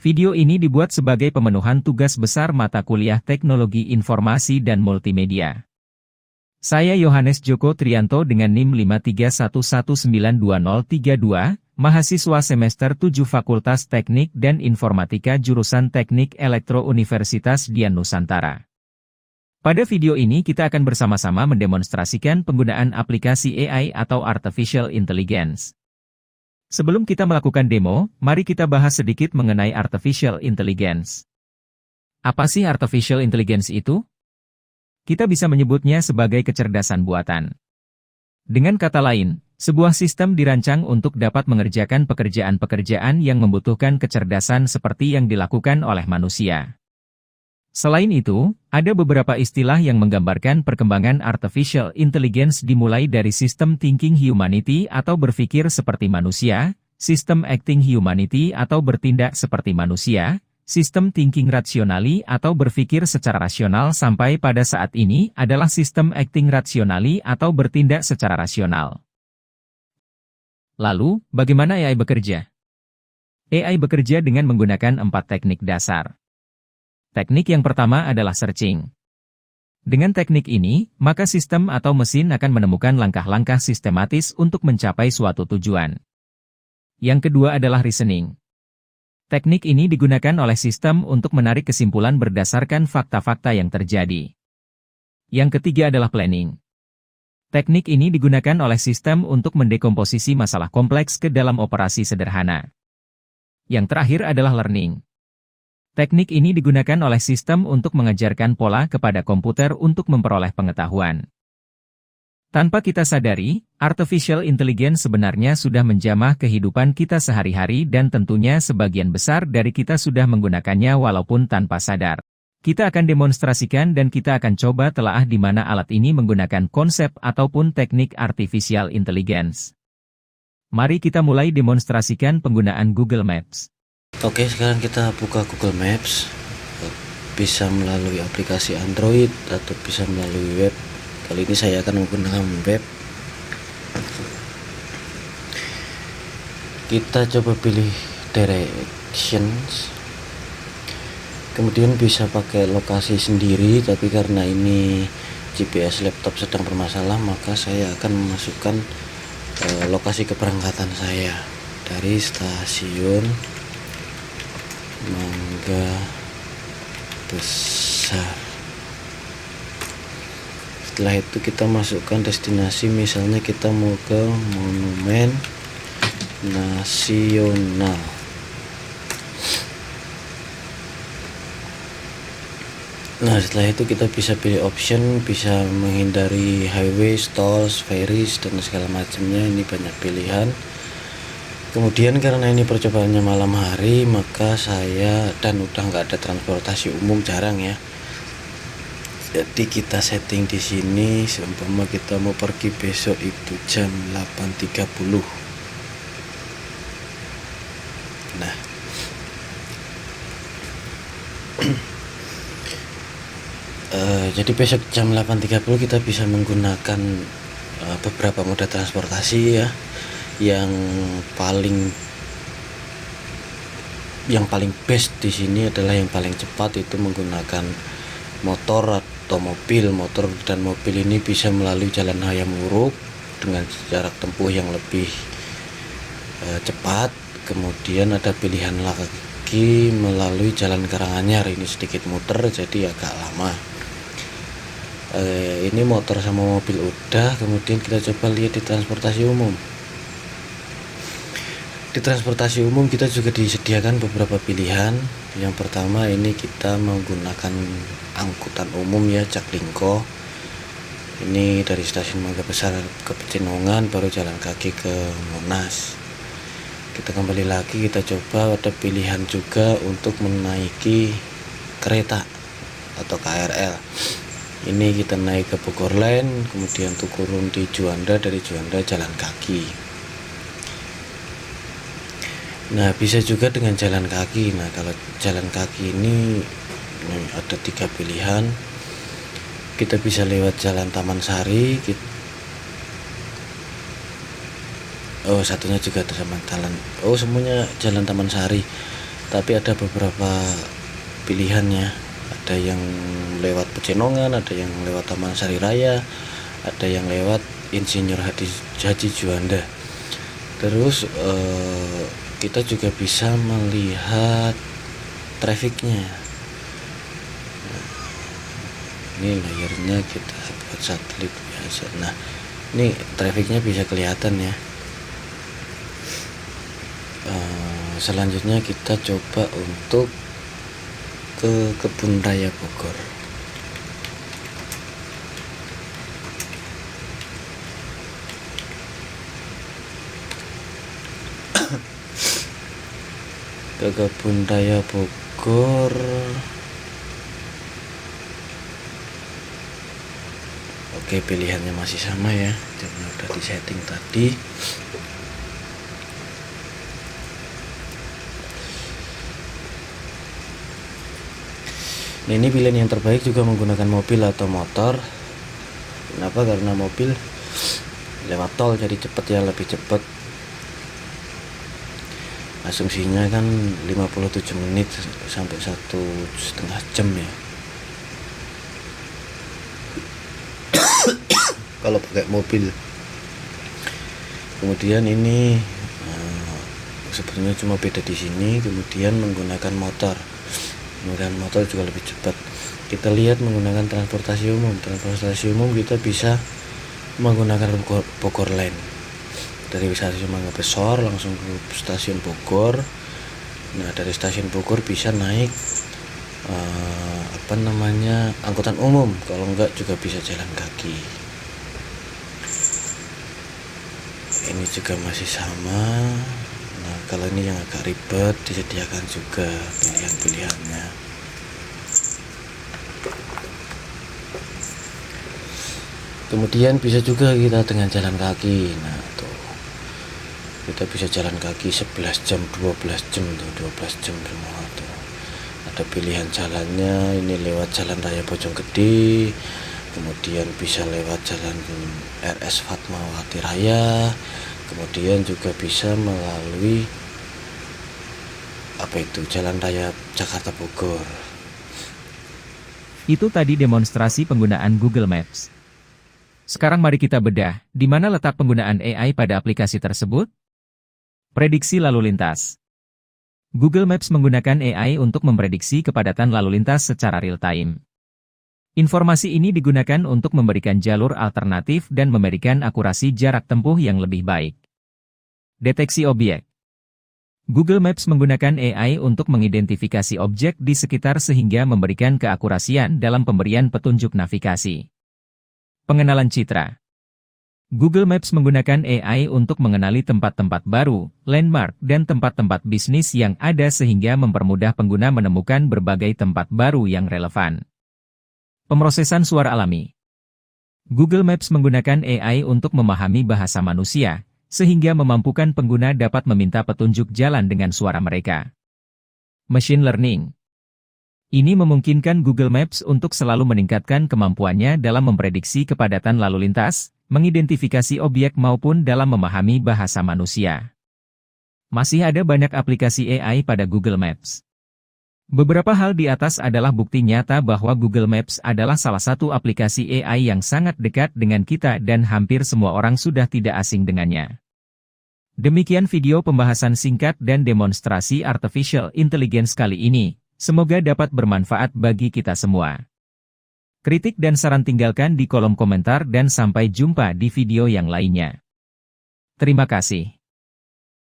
Video ini dibuat sebagai pemenuhan tugas besar mata kuliah Teknologi Informasi dan Multimedia. Saya Yohanes Joko Trianto dengan NIM 531192032, mahasiswa semester 7 Fakultas Teknik dan Informatika jurusan Teknik Elektro Universitas Dian Nusantara. Pada video ini kita akan bersama-sama mendemonstrasikan penggunaan aplikasi AI atau Artificial Intelligence. Sebelum kita melakukan demo, mari kita bahas sedikit mengenai Artificial Intelligence. Apa sih Artificial Intelligence itu? Kita bisa menyebutnya sebagai kecerdasan buatan. Dengan kata lain, sebuah sistem dirancang untuk dapat mengerjakan pekerjaan-pekerjaan yang membutuhkan kecerdasan seperti yang dilakukan oleh manusia. Selain itu, ada beberapa istilah yang menggambarkan perkembangan Artificial Intelligence dimulai dari System Thinking Humanity atau berpikir seperti manusia, System Acting Humanity atau bertindak seperti manusia, System Thinking Rationally atau berpikir secara rasional sampai pada saat ini adalah System Acting Rationally atau bertindak secara rasional. Lalu, bagaimana AI bekerja? AI bekerja dengan menggunakan 4 teknik dasar. Teknik yang pertama adalah searching. Dengan teknik ini, maka sistem atau mesin akan menemukan langkah-langkah sistematis untuk mencapai suatu tujuan. Yang kedua adalah reasoning. Teknik ini digunakan oleh sistem untuk menarik kesimpulan berdasarkan fakta-fakta yang terjadi. Yang ketiga adalah planning. Teknik ini digunakan oleh sistem untuk mendekomposisi masalah kompleks ke dalam operasi sederhana. Yang terakhir adalah learning. Teknik ini digunakan oleh sistem untuk mengajarkan pola kepada komputer untuk memperoleh pengetahuan. Tanpa kita sadari, Artificial Intelligence sebenarnya sudah menjamah kehidupan kita sehari-hari dan tentunya sebagian besar dari kita sudah menggunakannya walaupun tanpa sadar. Kita akan demonstrasikan dan kita akan coba telaah di mana alat ini menggunakan konsep ataupun teknik Artificial Intelligence. Mari kita mulai demonstrasikan penggunaan Google Maps. Oke, sekarang kita buka Google Maps. Bisa melalui aplikasi Android atau bisa melalui web. Kali ini saya akan menggunakan web. Kita coba pilih directions. Kemudian bisa pakai lokasi sendiri, tapi karena ini GPS laptop sedang bermasalah, maka saya akan memasukkan lokasi keberangkatan saya dari stasiun Mangga Besar. Setelah itu kita masukkan destinasi, misalnya kita mau ke Monumen Nasional. Nah, setelah itu kita bisa pilih option, bisa menghindari highway, tolls, ferries dan segala macamnya. Ini banyak pilihan. Kemudian karena ini percobaannya malam hari, maka saya dan udah nggak ada transportasi umum, jarang ya. Jadi kita setting di sini, seumpama kita mau pergi besok itu jam 8.30. Nah, jadi besok jam 8.30 kita bisa menggunakan beberapa moda transportasi ya. Yang paling best di sini adalah yang paling cepat itu menggunakan motor atau mobil. Motor dan mobil ini bisa melalui jalan Hayam Wuruk dengan jarak tempuh yang lebih cepat. Kemudian ada pilihan lagi melalui jalan Karanganyar, ini sedikit muter jadi agak lama. Ini motor sama mobil udah, kemudian kita coba lihat di transportasi umum. Di transportasi umum kita juga disediakan beberapa pilihan. Yang pertama ini kita menggunakan angkutan umum ya, Jaklingko. Ini dari stasiun Mangga Besar ke Pecenongan, baru jalan kaki ke Monas. Kita kembali lagi, kita coba ada pilihan juga untuk menaiki kereta atau KRL. Ini kita naik ke Bogor Line, kemudian turun di Juanda, dari Juanda jalan kaki. Nah, bisa juga dengan jalan kaki. Nah, kalau jalan kaki ini ada 3 pilihan. Kita bisa lewat jalan Taman Sari. Satunya juga ada jalan. Semuanya jalan Taman Sari. tapi ada beberapa pilihannya, ada yang lewat Pecenongan, ada yang lewat Taman Sari Raya, ada yang lewat Insinyur Haji Juanda. Terus kita juga bisa melihat trafiknya. Ini layarnya kita buat satelit biasa. Nah, ini trafiknya bisa kelihatan ya. Selanjutnya kita coba untuk ke Kebun Raya Bogor. Ke Kebun Raya Bogor. Oke, pilihannya masih sama ya, jamnya udah di setting tadi. Nah, ini pilihan yang terbaik juga menggunakan mobil atau motor. Kenapa? Karena mobil lewat tol jadi cepet ya, lebih cepet. Asumsinya kan 57 menit sampai 1,5 jam ya. Kalau pakai mobil. Kemudian ini sebenarnya cuma beda di sini. Kemudian menggunakan motor juga lebih cepat. Kita lihat menggunakan transportasi umum kita bisa menggunakan Bogor Line dari stasiun Mangga Besar langsung ke stasiun Bogor. Nah, dari stasiun Bogor bisa naik angkutan umum, kalau enggak juga bisa jalan kaki. Ini juga masih sama. Nah, kalau ini yang agak ribet, disediakan juga pilihan-pilihannya. Kemudian bisa juga kita dengan jalan kaki. Nah, tuh kita bisa jalan kaki 11 jam, 12 jam tuh, 12 jam semua tuh. Ada pilihan jalannya, ini lewat Jalan Raya Bojonggede, kemudian bisa lewat Jalan RS Fatmawati Raya, kemudian juga bisa melalui Jalan Raya Jakarta Bogor. Itu tadi demonstrasi penggunaan Google Maps. Sekarang mari kita bedah, di mana letak penggunaan AI pada aplikasi tersebut? Prediksi lalu lintas. Google Maps menggunakan AI untuk memprediksi kepadatan lalu lintas secara real-time. Informasi ini digunakan untuk memberikan jalur alternatif dan memberikan akurasi jarak tempuh yang lebih baik. Deteksi objek. Google Maps menggunakan AI untuk mengidentifikasi objek di sekitar sehingga memberikan keakurasian dalam pemberian petunjuk navigasi. Pengenalan citra. Google Maps menggunakan AI untuk mengenali tempat-tempat baru, landmark, dan tempat-tempat bisnis yang ada sehingga mempermudah pengguna menemukan berbagai tempat baru yang relevan. Pemrosesan suara alami. Google Maps menggunakan AI untuk memahami bahasa manusia, sehingga memampukan pengguna dapat meminta petunjuk jalan dengan suara mereka. Machine Learning. Ini memungkinkan Google Maps untuk selalu meningkatkan kemampuannya dalam memprediksi kepadatan lalu lintas, mengidentifikasi objek maupun dalam memahami bahasa manusia. Masih ada banyak aplikasi AI pada Google Maps. Beberapa hal di atas adalah bukti nyata bahwa Google Maps adalah salah satu aplikasi AI yang sangat dekat dengan kita dan hampir semua orang sudah tidak asing dengannya. Demikian video pembahasan singkat dan demonstrasi Artificial Intelligence kali ini. Semoga dapat bermanfaat bagi kita semua. Kritik dan saran tinggalkan di kolom komentar dan sampai jumpa di video yang lainnya. Terima kasih.